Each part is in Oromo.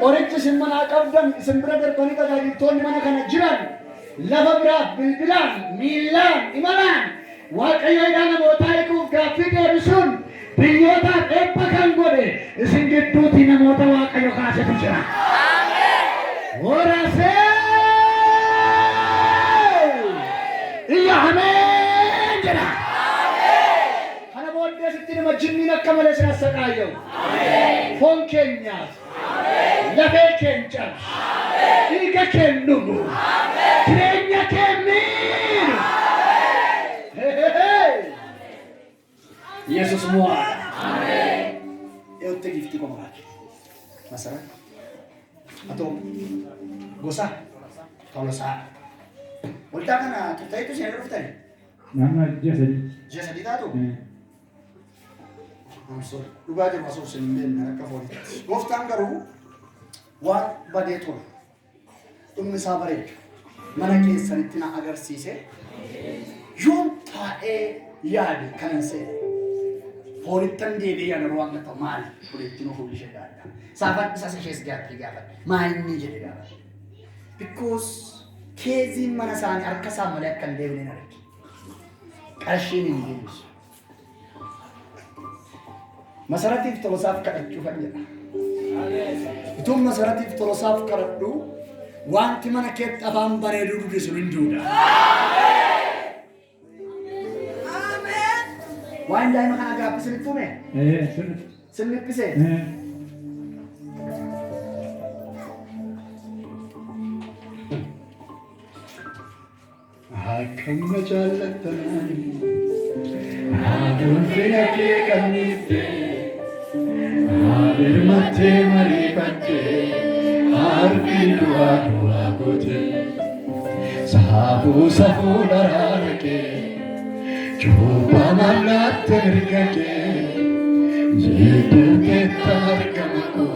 Qorichi isin manaa qabdan isin bira darbanii tajaajiltoonni mana kana jiran lafa biraaf bilbilaan miillaan imalaan waaqayyoodhaan namootaa eeguuf gaaffii deebisuun biyyootaaf eebba kan godhe isin gidduutti namoota waaqayyo kaasetu jira. Waraasee iyya ameen jedha. Kana booddee sitti nama jinniin akka malee sin assaqaayyoo foon keenyaaf lafee keenyaaf dhiiga kennuuf jireenya kenniin Yesus mua. Amen. Eu te gifti ko mga masarap. Ato gosa tolosa. Ulta ka na kita ito siya ruftan. Nama dia sadi. Dia sadi tato. So lugar de masuk sinin na ka fori. Goftan garu wa badeto. Tummi sabare. Mana keessanitti na agarsiise. Yoon taa'ee yaade kanan seene. Foolittan deebi'an yeroo amma ta'u maali? Foolittiin of uwwishe gaadha. Saafaan isa ishees gaaffii gaafadha. Maayinni jedhe gaafadha. Because keeziin mana isaanii harka isaa malee akka hin deemne na arge. Qarshiin hin deebisu. Masaratiif tolosaaf kadhachuu kan jedha. Ituun masaratiif tolosaaf kadhadhu wanti mana keetti afaan bareeduu dubbisuun sun hin duudha. Waan daa'ima kana gaaffii sinitti uume? Sinitti akkam jaallatani aduun fina kee kannifte birmattee mariifattee harki du'aa du'aa goote saafuu safuu daraara kee Cuba malatte mirgate, jidute targamako,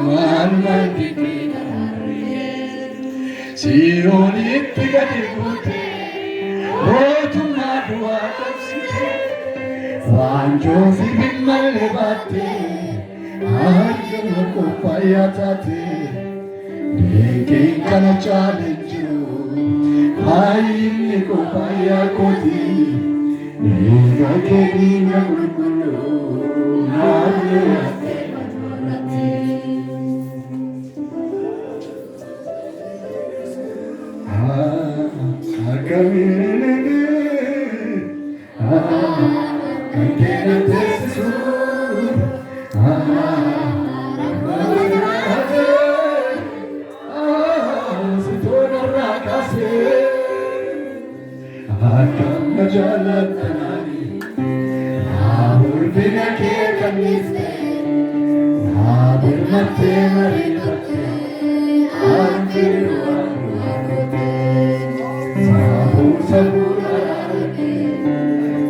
malmandite nariye. Sionitti gadibute, rotu madua tafsite, wanjo fi bimalle batte, argamako payatate, dengen kana challenge, ayinni ko payakoti. Nega kebina gulgulu, nariya temanurati. Akamine, kantena tesu, sitona rakase. Akam jalatani, naur bina ke kaniste, nabir mate marite, ankiru anuate, sabu sabu arake,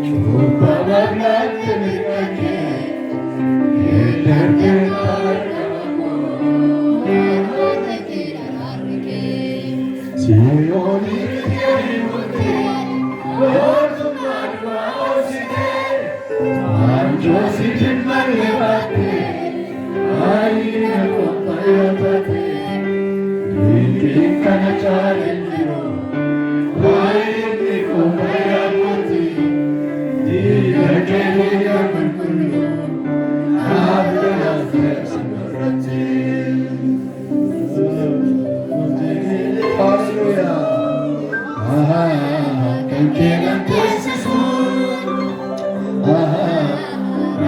chupa baglate mirake, yelarke targamo, nahote kira arake, sioni kiri Rotu madwa osite, anjo sitin malevate, aina kopayatate, dinki kana chalendiro, aina kopayakoti, diya keliya kulkulu, abdala fersanurati. Hallelujah. Kena tesisu,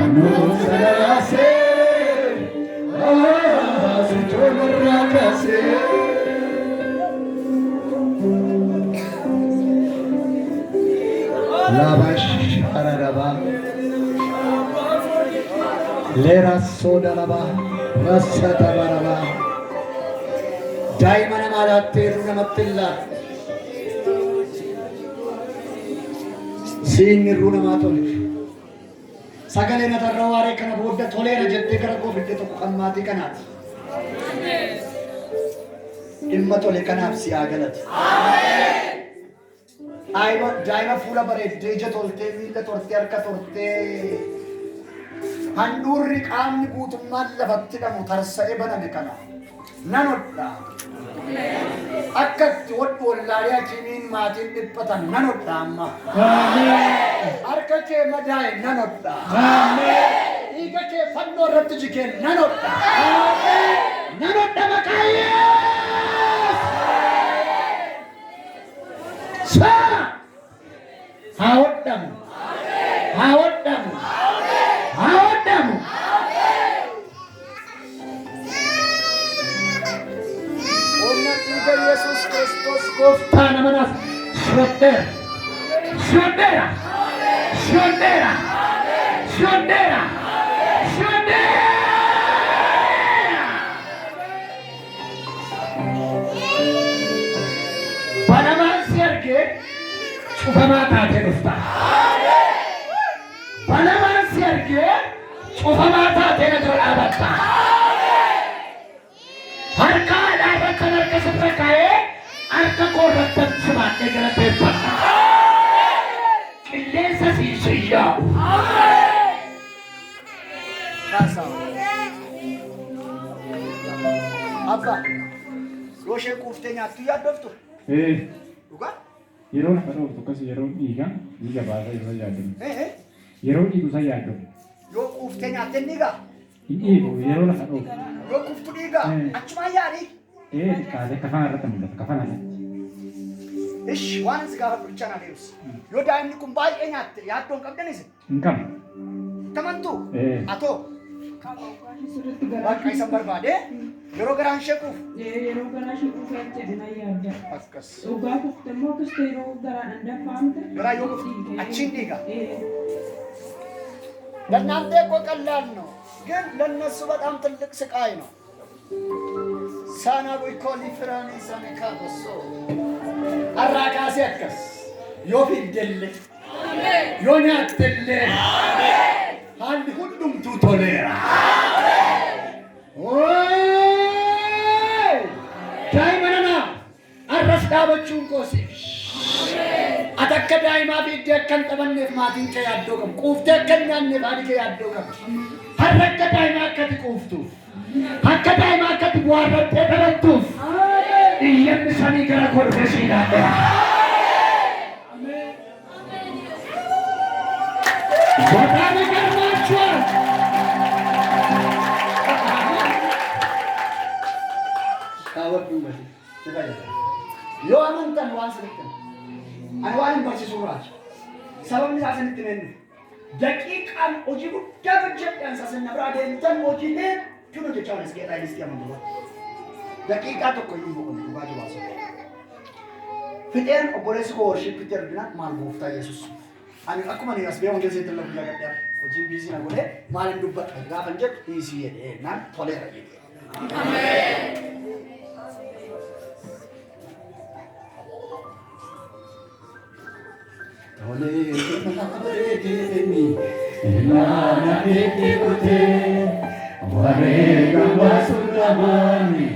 anu sarase, sejauh rakase. Labash araba, leras soda laba, rasa tabaraba. Jai mana malate runamattilla. Sini runa matoli. Sagale na tarraware kana bodda tolera jette kara ko bitte to kan mati kanat. Ilma tole kanaf si agalat. Amen. Aiba jaiba fula bare deja tolte mille torte arka torte. handhuurri qaamni guutummaan lafatti hidhamu tarsa'ee baname kana nan hodha. Akka itti hodhu wallaalee hakiimiin maatiin dhiphatan nan hodha amma. Harka kee madaa'e nan hodha. Dhiiga kee fannoo irratti jigeen nan hodha. Nan hodha maqaa Yesuus. Saa haa hodhamu. Haa hodhamu. Haa hodhamu. Yesus Kristus gooftaa nama naaf shuddeera. Shuddeera. Shuddeera. Shuddeera. Shuddeera. Banamaan si argee cufamaa taatee dhufta. Banamaan si argee cufamaa taatee na dura dhaabatta. Harka kan harka sirra kaa'ee harka koorrattan sibaatee galateeffadha. Qilleensa siin yaa'u. Abba, yoo ishee quuftee nyaattu yaaddoftu? Dhugaa? Yeroo lafa dhooftu akkas yeroo dhiiga baasaa yeroo yaaddamu. Yeroo dhiigu isa yaaddamu. Yoo quuftee nyaattee dhiigaa? Hin dhiigu yeroo lafa dhooftu. Yoo quuftu dhiigaa? Achumaan yaadii? Kaasee kafana irratti mul'ata kafana irratti. Ish waan si gaafadhu bichaa na deebisi. Yoo daa'imni kun baay'ee nyaatte yaaddoo hin qabdanis? Hin qabu. Tamantuu? Atoo? Waaqa isa barbaade yeroo garaan ishee quufu? Yeroo garaa ishee quufu jedhe na yaadda. Akkas. Dhugaa kufte immoo akkasuma yeroo garaadhaan daffaamte. Garaa yoo quuftu achiin dhiiga? ለእናንተ እኮ ቀላል ነው፣ ግን ለእነሱ በጣም ትልቅ ስቃይ ነው። Sana buikoli firani sana kabaso. Arrakasi akkas. Yo fiddelle. Yo nyaattelle. Haalli hundumtuu toleera. Daa'imman arras dhaabachuun koosiif. Ati akka daa'imaa fiiddee akka hin qabanneef maatiin kee yaaddoo qabu. Quuftee akka hin nyaanneef haadhi kee yaaddoo qabu. Har'a akka daa'imaa akkati quuftuuf. Akka daa'imaa akkati bu'aarrattee dhalattuuf. Iyyanni samii gara korbeesii dhaabera. Waraana garmaachuu. Kaawwadhu mati. Yoo amantan waan sirriitti. Ani waan hin barsiisuu biraati. Sababni isaa sinitti mennu. Daqiiqaan hojii guddaa hojjedhaan isa sinna biraa deemtan hojiilee tun hojjechaa olis geedhaa inis amantuu. Daqiiqaa tokko iyyuu boqonnaa dhugaa jibaasa. Fixeen obboleessi koo worshiippitti argina maal gooftaa Yesuus. Ani akkuma ni as bee wangeessa itti lafu guyyaa gaddaa hojiin biizii na godhee maal hin dubbadha gaafa hin jedhu dhiisii jedhee naan toleera jedhee. Ameen. Ilana ekikute, warega wasundamani.